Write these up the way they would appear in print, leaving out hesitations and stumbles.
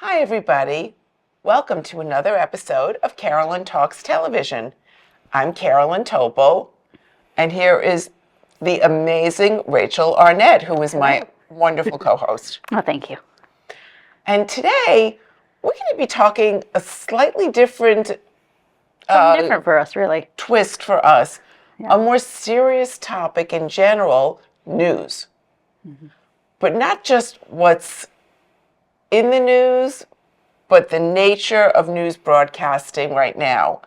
Hi, everybody. Welcome to another episode of Carolyn Talks Television. I'm Carolyn Topol, and here is the amazing Rachel Arnet, who is my wonderful co-host. Oh, thank you. And today, we're going to be talking a slightly different Something different for us, really. twist for us, Yeah. a more serious topic in general, news. But not just what's in the news, but the nature of news broadcasting right now.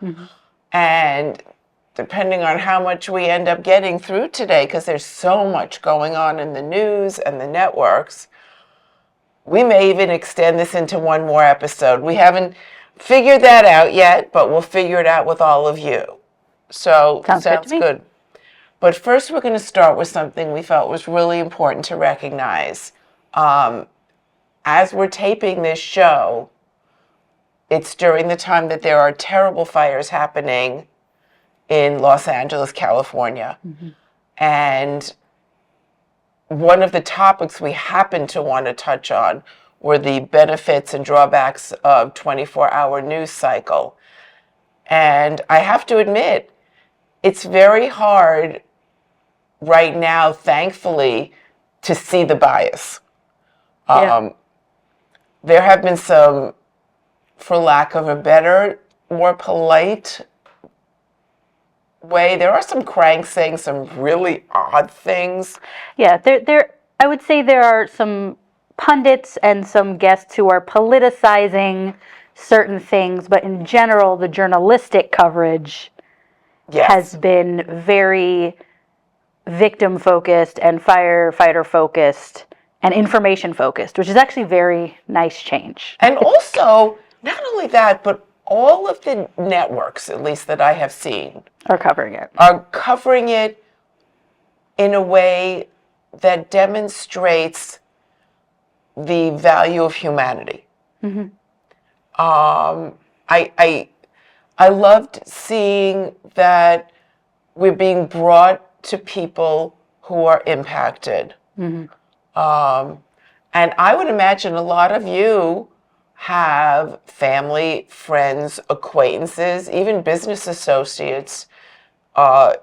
And depending on how much we end up getting through today, because there's so much going on in the news and the networks, we may even extend this into one more episode. We haven't figured that out yet, but we'll figure it out with all of you. So Sounds good to me. good. But first, we're going to start with something we felt was really important to recognize. As we're taping this show, it's during the time that there are terrible fires happening in Los Angeles, California. And one of the topics we happen to want to touch on were the benefits and drawbacks of 24-hour news cycle. And I have to admit, it's very hard right now, thankfully, to see the bias. There have been some, for lack of a better, more polite way, there are some cranks saying some really odd things. Yeah, I would say there are some pundits and some guests who are politicizing certain things, but in general, the journalistic coverage has been very victim-focused and firefighter-focused and information-focused, which is actually very nice change. And also, not only that, but all of the networks, at least that I have seen, Are covering it. are covering it in a way that demonstrates the value of humanity. I loved seeing that we're being brought to people who are impacted. And I would imagine a lot of you have family, friends, acquaintances, even business associates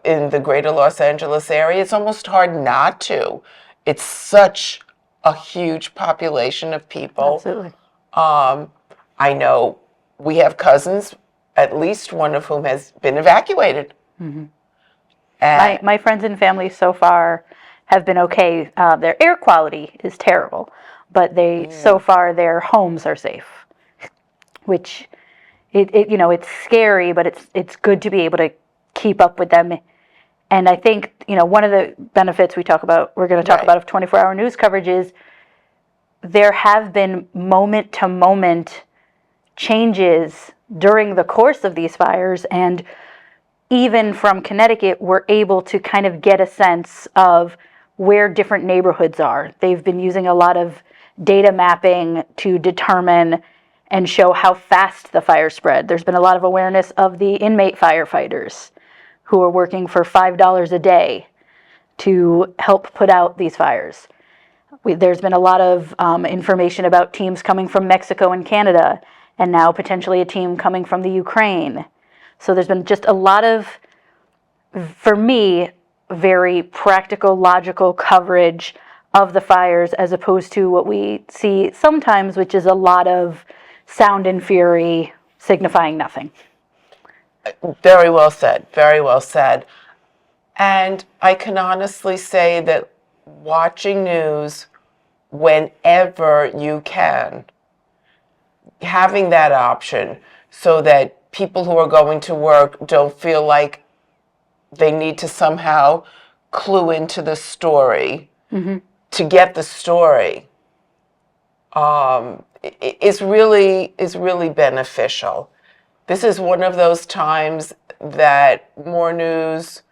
in the greater Los Angeles area. It's almost hard not to. It's such a huge population of people. Absolutely. I know we have cousins, at least one of whom has been evacuated. And My friends and family so far have been okay. Their air quality is terrible, but so far their homes are safe, which it's scary, but it's good to be able to keep up with them. And I think one of the benefits we're going to talk about of 24-hour news coverage is there have been moment to moment changes during the course of these fires, and even from Connecticut, we're able to kind of get a sense of where different neighborhoods are. They've been using a lot of data mapping to determine and show how fast the fire spread. There's been a lot of awareness of the inmate firefighters who are working for $5 a day to help put out these fires. There's been a lot of information about teams coming from Mexico and Canada, and now potentially a team coming from the Ukraine. So there's been just a lot of, for me, very practical, logical coverage of the fires as opposed to what we see sometimes, which is a lot of sound and fury signifying nothing. very well said, very well said. And I can honestly say that watching news whenever you can, having that option so that people who are going to work don't feel like they need to somehow clue into the story to get the story is really beneficial. This is one of those times that more news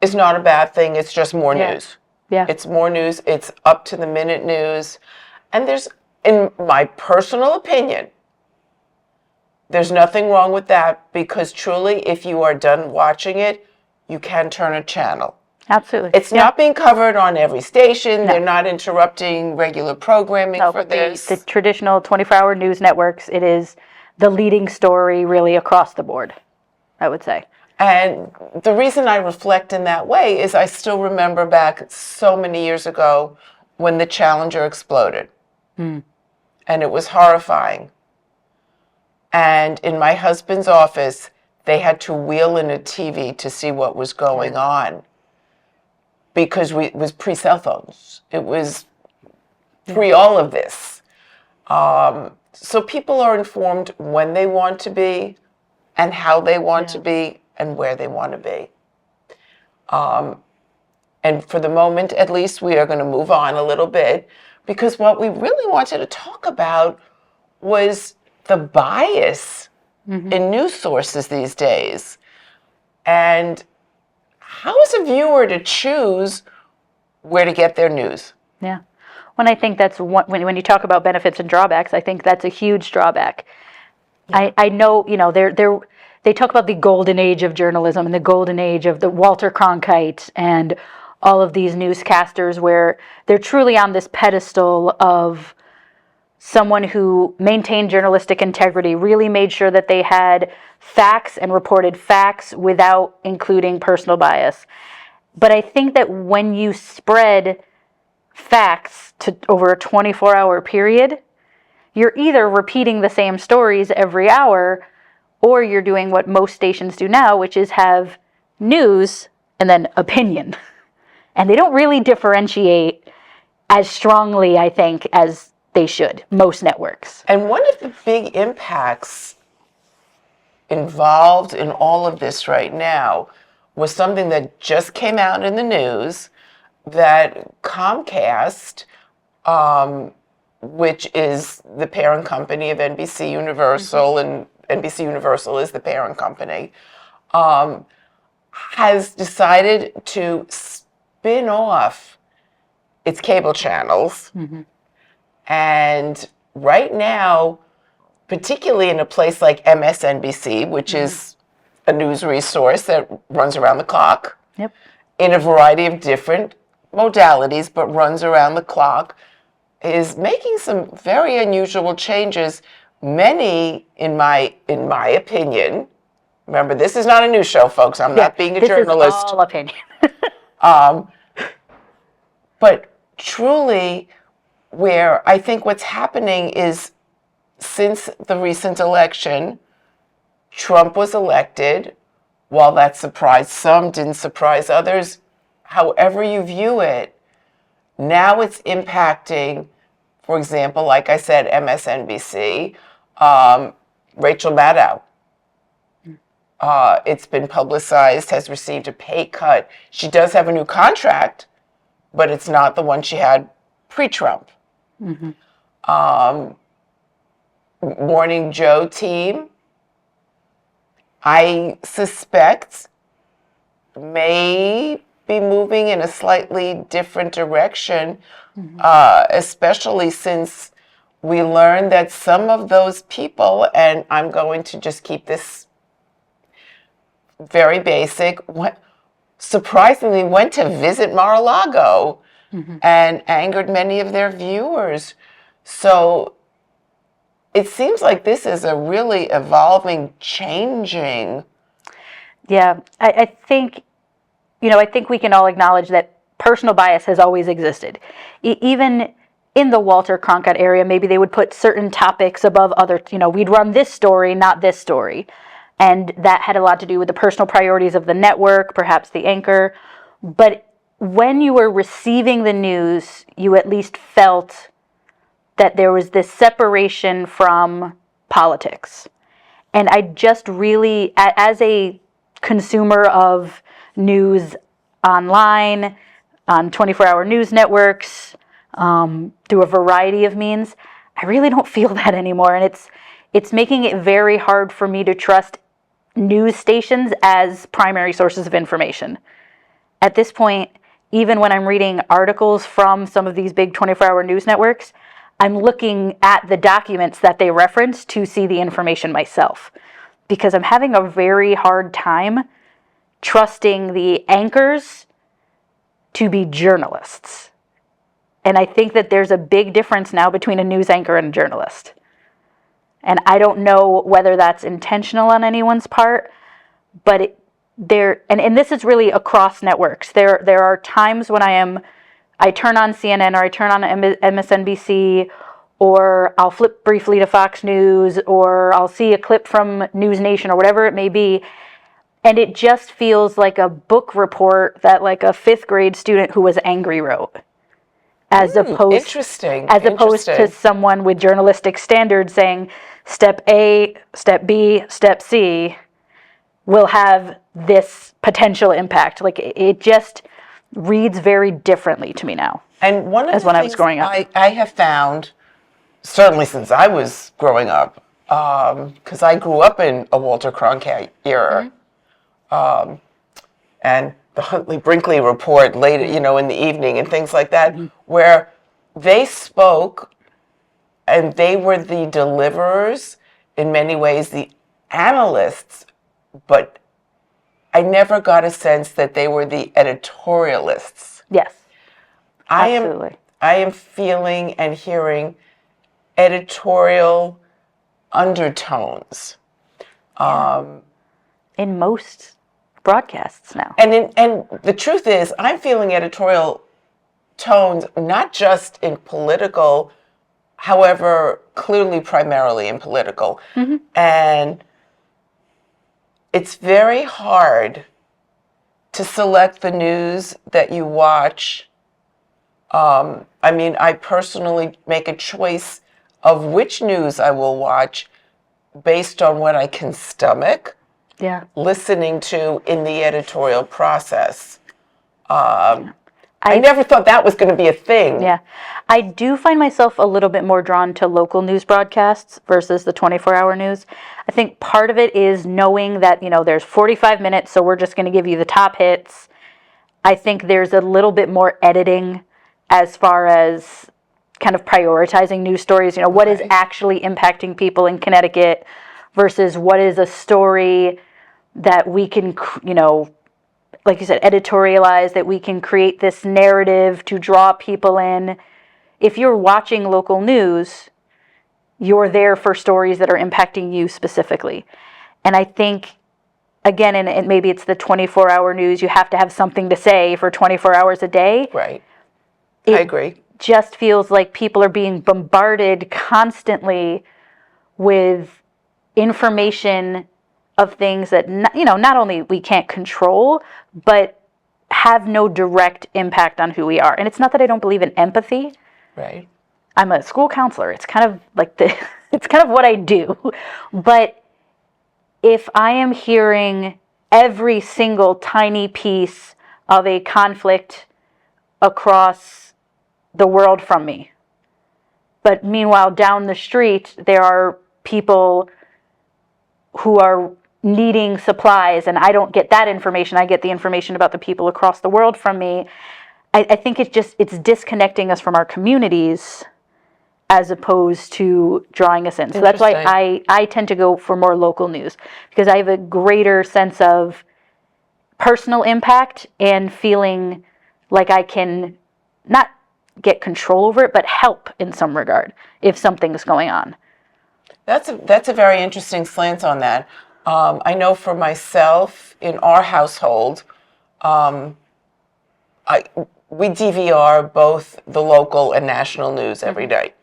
is not a bad thing. It's just more news. Yeah. It's more news. It's up to the minute news. And there's, in my personal opinion, there's nothing wrong with that, because truly, if you are done watching it, you can turn a channel. Absolutely. It's not being covered on every station. No. They're not interrupting regular programming No, for but this. the traditional 24-hour news networks, it is the leading story really across the board, I would say. And the reason I reflect in that way is I still remember back so many years ago when the Challenger exploded. And it was horrifying. And in my husband's office, they had to wheel in a TV to see what was going on. Because it was pre-cell phones. It was pre all of this. So people are informed when they want to be and how they want to be and where they want to be. And for the moment, at least, we are going to move on a little bit because what we really wanted to talk about was the bias in news sources these days. And how is a viewer to choose where to get their news? Yeah. When I think that's when you talk about benefits and drawbacks, I think that's a huge drawback. I know, they talk about the golden age of journalism and the golden age of the Walter Cronkite and all of these newscasters where they're truly on this pedestal of someone who maintained journalistic integrity, really made sure that they had facts and reported facts without including personal bias. But I think that when you spread facts to over a 24-hour period, you're either repeating the same stories every hour or you're doing what most stations do now, which is have news and then opinion. And they don't really differentiate as strongly, I think, as they should, most networks. And one of the big impacts involved in all of this right now was something that just came out in the news that Comcast, which is the parent company of NBC Universal, and NBC Universal is the parent company, has decided to spin off its cable channels. And right now, particularly in a place like MSNBC, which is a news resource that runs around the clock, in a variety of different modalities, but runs around the clock, is making some very unusual changes. Many, in my opinion, remember, this is not a news show, folks. I'm not being a journalist. This is all opinion. But truly, where I think what's happening is since the recent election, Trump was elected. While that surprised some, didn't surprise others, however you view it, now it's impacting, for example, like I said, MSNBC, Rachel Maddow. It's been publicized, has received a pay cut. She does have a new contract, but it's not the one she had pre-Trump. Morning Joe team, I suspect, may be moving in a slightly different direction, especially since we learned that some of those people, and I'm going to just keep this very basic, surprisingly went to visit Mar-a-Lago and angered many of their viewers. So it seems like this is a really evolving, changing. Yeah, I think, I think we can all acknowledge that personal bias has always existed. Even in the Walter Cronkite area, maybe they would put certain topics above other, we'd run this story, not this story. And that had a lot to do with the personal priorities of the network, perhaps the anchor. But when you were receiving the news, you at least felt that there was this separation from politics. And I just really, as a consumer of news online, on 24-hour news networks, through a variety of means, I really don't feel that anymore. And it's making it very hard for me to trust news stations as primary sources of information. At this point, even when I'm reading articles from some of these big 24-hour news networks, I'm looking at the documents that they reference to see the information myself, because I'm having a very hard time trusting the anchors to be journalists. And I think that there's a big difference now between a news anchor and a journalist. And I don't know whether that's intentional on anyone's part, but and this is really across networks. There are times when I turn on CNN or I turn on MSNBC, or I'll flip briefly to Fox News, or I'll see a clip from News Nation or whatever it may be, and it just feels like a book report that like a 5th grade student who was angry wrote. As opposed to someone with journalistic standards saying step A, step B, step C will have this potential impact. Like it just reads very differently to me now. And one of the when things I was growing up. I have found, certainly since I was growing up, because I grew up in a Walter Cronkite era, and the Huntley-Brinkley report later, in the evening and things like that, where they spoke and they were the deliverers, in many ways, the analysts, but I never got a sense that they were the editorialists. Yes, absolutely. I am feeling and hearing editorial undertones. In most broadcasts now. And the truth is, I'm feeling editorial tones, not just in political, however, clearly primarily in political. And it's very hard to select the news that you watch. I personally make a choice of which news I will watch based on what I can stomach listening to in the editorial process. I never thought that was going to be a thing. Yeah. I do find myself a little bit more drawn to local news broadcasts versus the 24-hour news. I think part of it is knowing that, there's 45 minutes, so we're just going to give you the top hits. I think there's a little bit more editing as far as kind of prioritizing news stories. What is actually impacting people in Connecticut versus what is a story that we can, like you said, editorialize, that we can create this narrative to draw people in. If you're watching local news, you're there for stories that are impacting you specifically. And I think, again, and maybe it's the 24-hour news, you have to have something to say for 24 hours a day. Right. I agree. Just feels like people are being bombarded constantly with information of things that, not only we can't control, but have no direct impact on who we are. And it's not that I don't believe in empathy. Right. I'm a school counselor. It's kind of like it's kind of what I do. But if I am hearing every single tiny piece of a conflict across the world from me, but meanwhile down the street there are people who are needing supplies, and I don't get that information. I get the information about the people across the world from me. I think it's disconnecting us from our communities as opposed to drawing us in. So that's why I tend to go for more local news, because I have a greater sense of personal impact and feeling like I can not get control over it, but help in some regard if something's going on. That's a very interesting slant on that. I know for myself, in our household, we DVR both the local and national news every day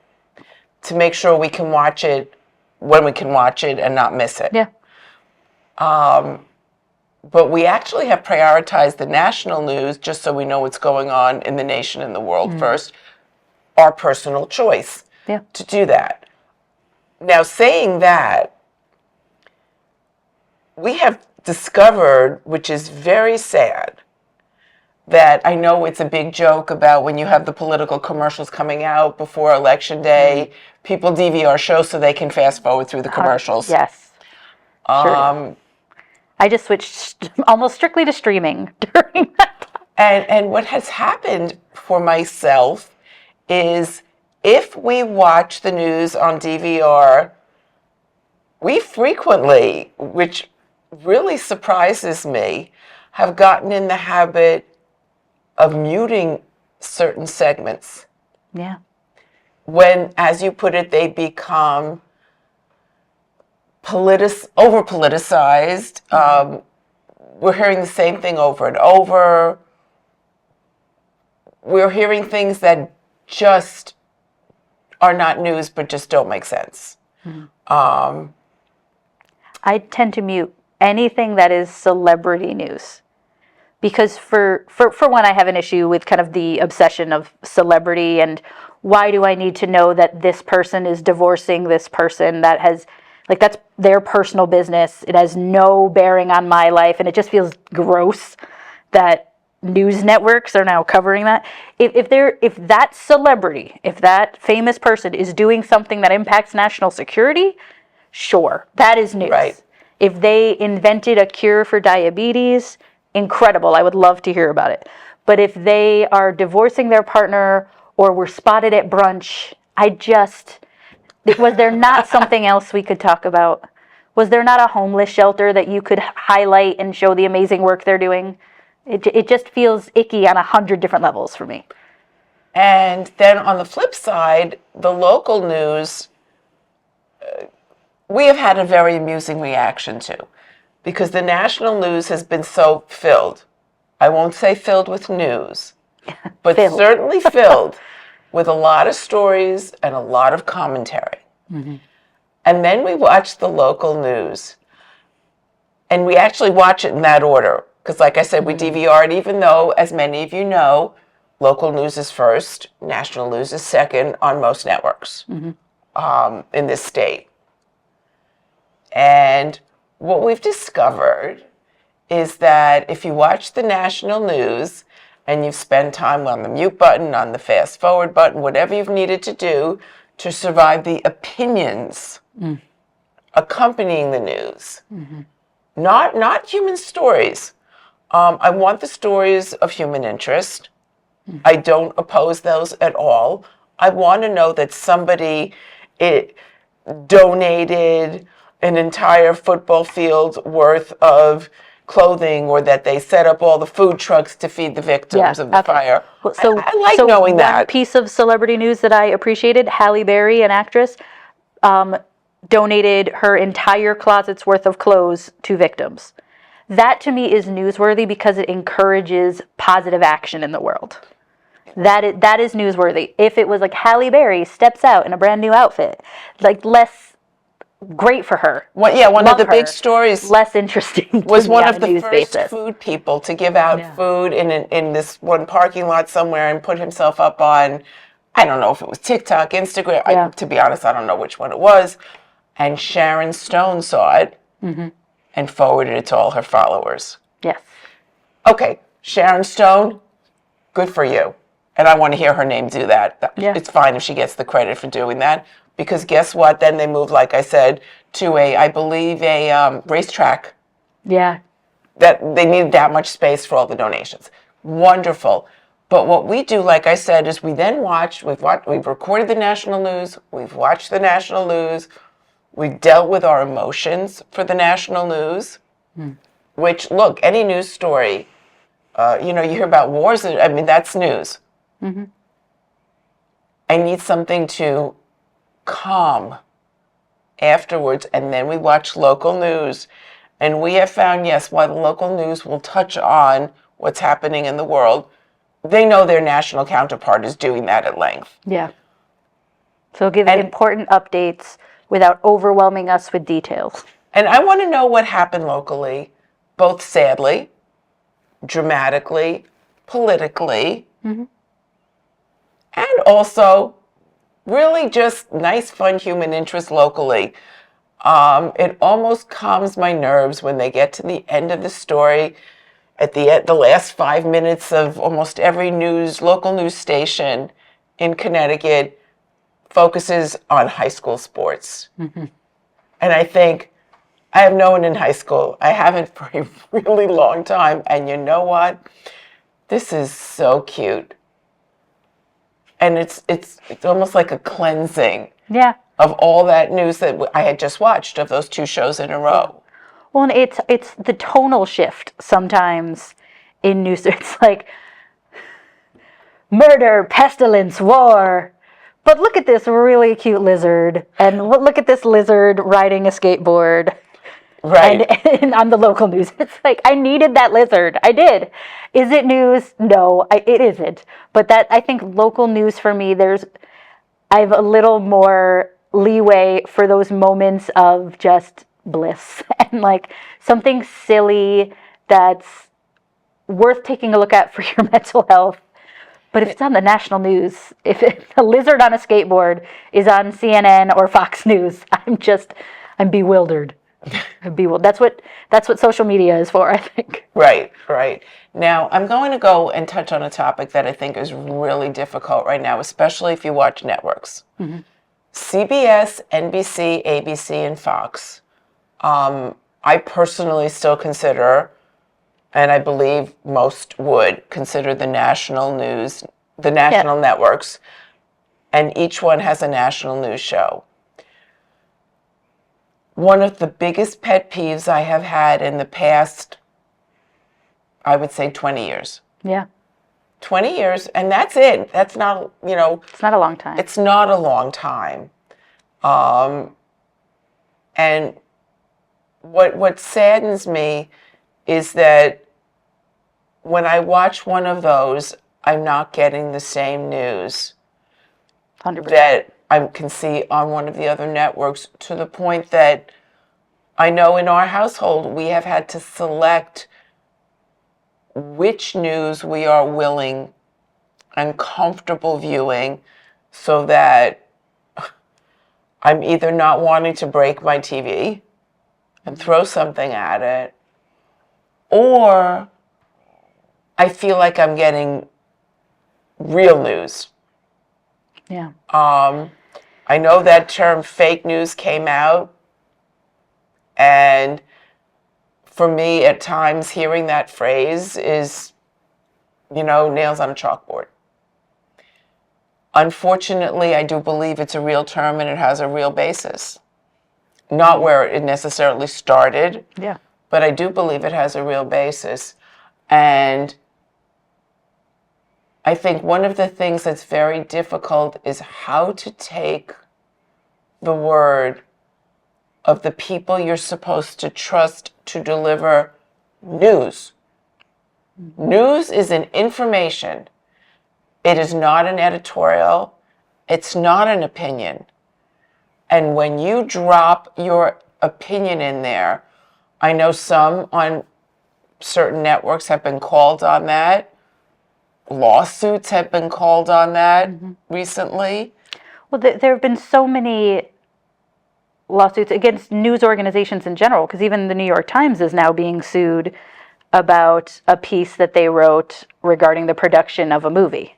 to make sure we can watch it when we can watch it and not miss it. Yeah. But we actually have prioritized the national news just so we know what's going on in the nation and the world first. Our personal choice to do that. Now, saying that, we have discovered, which is very sad, that I know it's a big joke about when you have the political commercials coming out before Election Day, people DVR shows so they can fast forward through the commercials. Yes. Sure. I just switched almost strictly to streaming during that time. And what has happened for myself is if we watch the news on DVR, we frequently, which really surprises me, have gotten in the habit of muting certain segments. Yeah. When, as you put it, they become over-politicized. We're hearing the same thing over and over. We're hearing things that just are not news, but just don't make sense. I tend to mute anything that is celebrity news. Because for one, I have an issue with kind of the obsession of celebrity and why do I need to know that this person is divorcing this person that has, like, that's their personal business. It has no bearing on my life, and it just feels gross that news networks are now covering that. If that celebrity, if that famous person is doing something that impacts national security, sure, that is news. Right. If they invented a cure for diabetes, incredible. I would love to hear about it. But if they are divorcing their partner or were spotted at brunch, was there not something else we could talk about? Was there not a homeless shelter that you could highlight and show the amazing work they're doing? It just feels icky on 100 different levels for me. And then on the flip side, the local news, we have had a very amusing reaction to, because the national news has been so filled. I won't say filled with news, but Filled. certainly filled with a lot of stories and a lot of commentary. And then we watch the local news, and we actually watch it in that order. Because like I said, we DVR it, even though, as many of you know, local news is first, national news is second on most networks in this state. And what we've discovered is that if you watch the national news and you've spent time on the mute button, on the fast forward button, whatever you've needed to do to survive the opinions accompanying the news, not human stories. I want the stories of human interest. I don't oppose those at all. I want to know that somebody donated an entire football field worth of clothing, or that they set up all the food trucks to feed the victims of the fire. Well, I like knowing that. One piece of celebrity news that I appreciated, Halle Berry, an actress, donated her entire closet's worth of clothes to victims. That to me is newsworthy because it encourages positive action in the world. That is newsworthy. If it was like Halle Berry steps out in a brand new outfit, like less great for her. One Love of the her. big stories Less interesting was one on of a the news first basis. food people to give out food in this one parking lot somewhere and put himself up on, I don't know if it was TikTok, Instagram. To be honest, I don't know which one it was. And Sharon Stone saw it and forwarded it to all her followers. Yes. Okay, Sharon Stone, good for you. And I want to hear her name do that. Yeah. It's fine if she gets the credit for doing that. Because guess what? Then they moved, like I said, to I believe, a racetrack. Yeah. That they needed that much space for all the donations. Wonderful. But what we do, like I said, is we then we've recorded the national news, we've watched the national news, we've dealt with our emotions for the national news, which, look, any news story, you hear about wars, that's news. I need something to calm afterwards, and then we watch local news, and we have found, yes, while the local news will touch on what's happening in the world, they know their national counterpart is doing that at length. Yeah. So give important updates without overwhelming us with details. And I want to know what happened locally, both sadly, dramatically, politically, and also really just nice, fun human interest locally. It almost calms my nerves when they get to the end of the story. At the last 5 minutes of almost every local news station in Connecticut focuses on high school sports. And I think, I have no one in high school. I haven't for a really long time. And you know what? This is so cute. And it's almost like a cleansing of all that news that I had just watched of those two shows in a row. Well, and it's the tonal shift sometimes in news. It's like murder, pestilence, war. But look at this really cute lizard, and look at this lizard riding a skateboard. Right. And on the local news, it's like, I needed that lizard. I did. Is it news? No, it isn't. But that, I think local news for me, I have a little more leeway for those moments of just bliss and like something silly that's worth taking a look at for your mental health. But if it's on the national news, if a lizard on a skateboard is on CNN or Fox News, I'm bewildered. That's what social media is for, I think. Right, right. Now, I'm going to go and touch on a topic that I think is really difficult right now, especially if you watch networks. Mm-hmm. CBS, NBC, ABC, and Fox. I personally still consider, and I believe most would consider the national news, the national networks, and each one has a national news show. One of the biggest pet peeves I have had in the past, I would say 20 years. Yeah. 20 years, and that's it. That's not, It's not a long time. It's not a long time. And what saddens me is that when I watch one of those, I'm not getting the same news 100%. that I can see on one of the other networks, to the point that I know in our household we have had to select which news we are willing and comfortable viewing, so that I'm either not wanting to break my TV and throw something at it, or I feel like I'm getting real news. Yeah. I know that term fake news came out, and for me at times hearing that phrase is, nails on a chalkboard. Unfortunately, I do believe it's a real term and it has a real basis. Not where it necessarily started, Yeah. but I do believe it has a real basis. And I think one of the things that's very difficult is how to take the word of the people you're supposed to trust to deliver news. News is an information. It is not an editorial. It's not an opinion. And when you drop your opinion in there, I know some on certain networks have been called on that. Lawsuits have been called on that recently. Well, there have been so many lawsuits against news organizations in general, because even the New York Times is now being sued about a piece that they wrote regarding the production of a movie,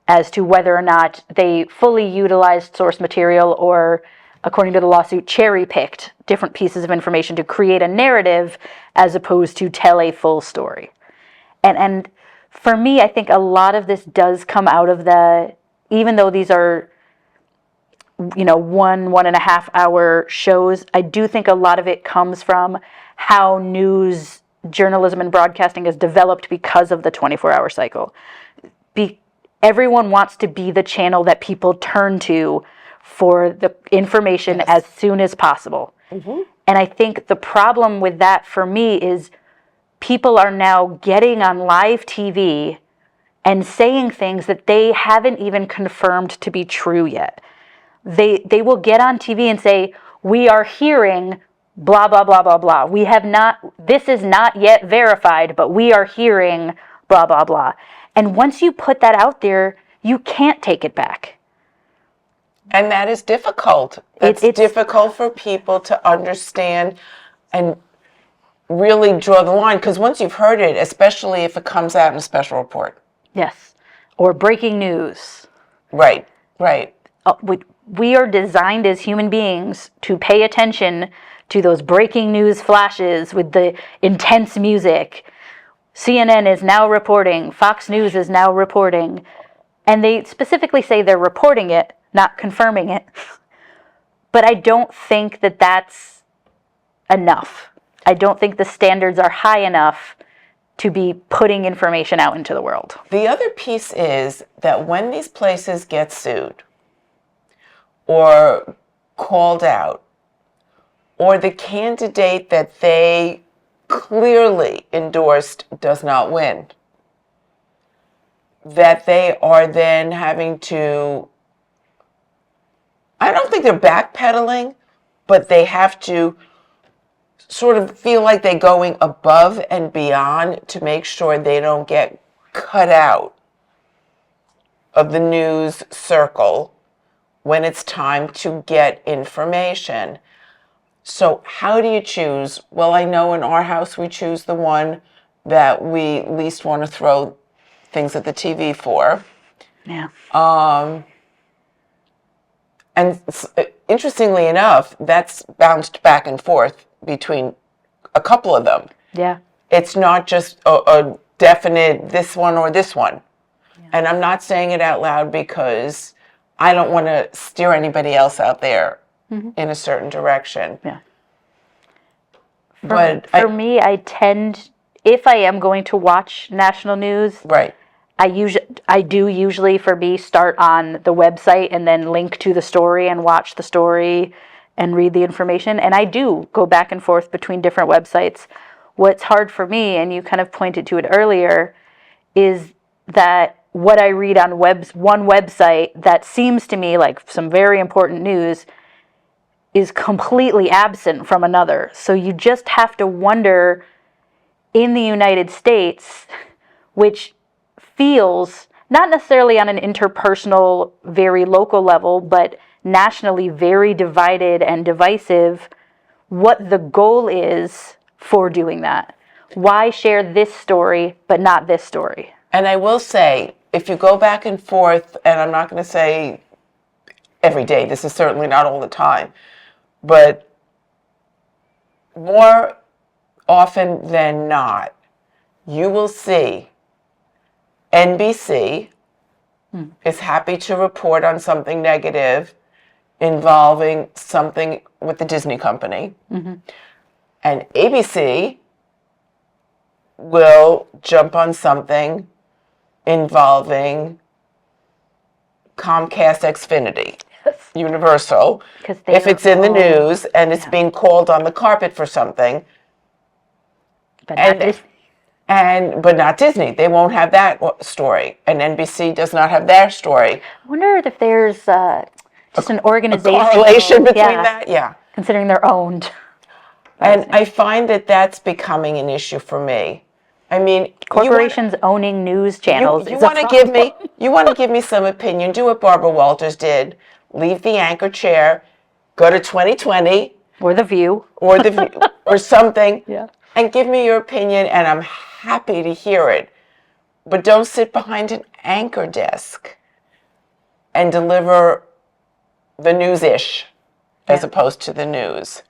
as to whether or not they fully utilized source material or, according to the lawsuit, cherry-picked different pieces of information to create a narrative as opposed to tell a full story. And for me, I think a lot of this does come out of even though these are, 1.5 hour shows, I do think a lot of it comes from how news journalism and broadcasting is developed because of the 24-hour cycle. Everyone wants to be the channel that people turn to for the information as soon as possible. Mm-hmm. And I think the problem with that for me is people are now getting on live TV and saying things that they haven't even confirmed to be true yet. They will get on TV and say, we are hearing blah, blah, blah, blah, blah. This is not yet verified, but we are hearing blah, blah, blah. And once you put that out there, you can't take it back. And that is difficult. It's difficult for people to understand and really draw the line, because once you've heard it, especially if it comes out in a special report. Yes. Or breaking news. Right. We are designed as human beings to pay attention to those breaking news flashes with the intense music. CNN is now reporting, Fox News is now reporting, and they specifically say they're reporting it, not confirming it. But I don't think that that's enough. I don't think the standards are high enough to be putting information out into the world. The other piece is that when these places get sued or called out, or the candidate that they clearly endorsed does not win, that they are then having to, I don't think they're backpedaling, but they have to sort of feel like they're going above and beyond to make sure they don't get cut out of the news circle when it's time to get information. So how do you choose? Well, I know in our house we choose the one that we least want to throw things at the TV for. Yeah. And interestingly enough, that's bounced back and forth between a couple of them. Yeah. It's not just a definite this one or this one. Yeah. And I'm not saying it out loud because I don't want to steer anybody else out there in a certain direction. Yeah. For me, I tend, if I am going to watch national news, right. I do usually, for me, start on the website and then link to the story and watch the story and read the information. And I do go back and forth between different websites. What's hard for me, and you kind of pointed to it earlier, is that what I read on one website that seems to me like some very important news is completely absent from another. So you just have to wonder, in the United States, which feels not necessarily on an interpersonal, very local level, but nationally very divided and divisive, what the goal is for doing that. Why share this story but not this story? And I will say, if you go back and forth, and I'm not going to say every day, this is certainly not all the time, but more often than not, you will see NBC is happy to report on something negative involving something with the Disney company. And ABC will jump on something involving Comcast Xfinity. Universal, if it's in the news and it's being called on the carpet for something, but not Disney. But not Disney. They won't have that story, and NBC does not have their story. I wonder if there's just an organization. A correlation between that, yeah. Considering they're owned. And I find that that's becoming an issue for me. I mean, corporations owning news channels. You want to give me some opinion. Do what Barbara Walters did. Leave the anchor chair, go to 2020 or The View or something, yeah, and give me your opinion, and I'm happy to hear it. But don't sit behind an anchor desk and deliver the news-ish as opposed to the news.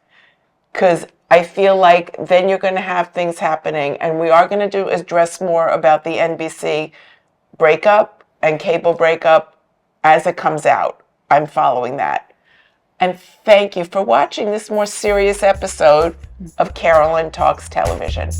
Because I feel like then you're going to have things happening, and we are going to address more about the NBC breakup and cable breakup as it comes out. I'm following that. And thank you for watching this more serious episode of Carolyn Talks Television.